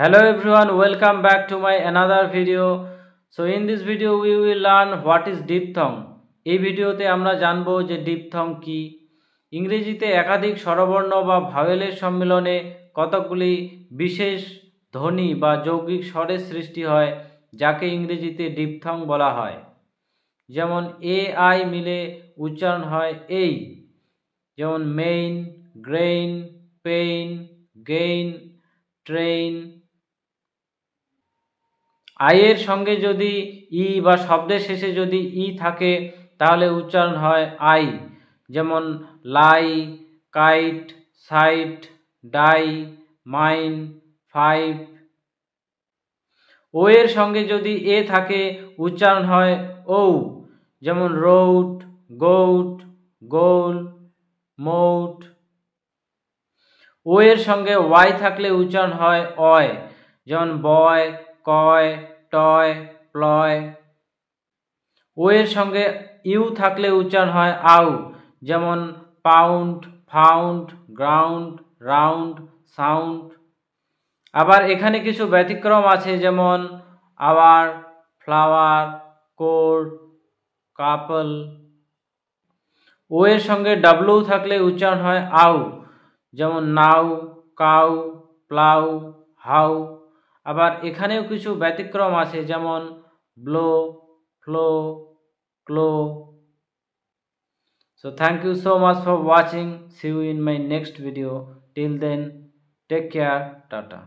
Hello everyone, welcome back to my another video. So in this video we will learn what is diphthong. এই ভিডিওতে আমরা জানবো যে diphthong কি। ইংরেজিতে একাধিক স্বরবর্ণ বা ভাওয়েলের সম্মিলনে কতকগুলি বিশেষ ধ্বনি বা যৌগিক স্বরের সৃষ্টি হয়, যাকে ইংরেজিতে ডিপথং বলা হয়। যেমন এ আই মিলে উচ্চারণ হয় এই, যেমন main, grain, pain, gain, train. আইয়ের সঙ্গে যদি ই বা শব্দের শেষে যদি ই থাকে তাহলে উচ্চারণ হয় আই, যেমন লাই, kite, site, die, mine, five. ও এর সঙ্গে যদি এ থাকে উচ্চারণ হয় ও, যেমন রৌট, গৌট, গোল, মৌট। ও এর সঙ্গে ওয়াই থাকলে উচ্চারণ হয় অয়, যেমন বয়, কয়, টয়, প্লয়। ও এর সঙ্গে ইউ থাকলে উচ্চারণ হয় আউ, যেমন pound, found, ground, round, sound. আবার এখানে কিছু ব্যতিক্রম আছে, যেমন আওয়ার, ফ্লাওয়ার, কোর্ট, কাপল। ও এর সঙ্গে ডাব্লু থাকলে উচ্চারণ হয় আউ, যেমন নাও, কাউ, প্লাউ, হাউ। আবার এখানেও কিছু ব্যতিক্রম আছে, যেমন ব্লো, ফ্লো, ক্লো। So thank you so much for watching. See you in my next video. Till then, take care. Tata.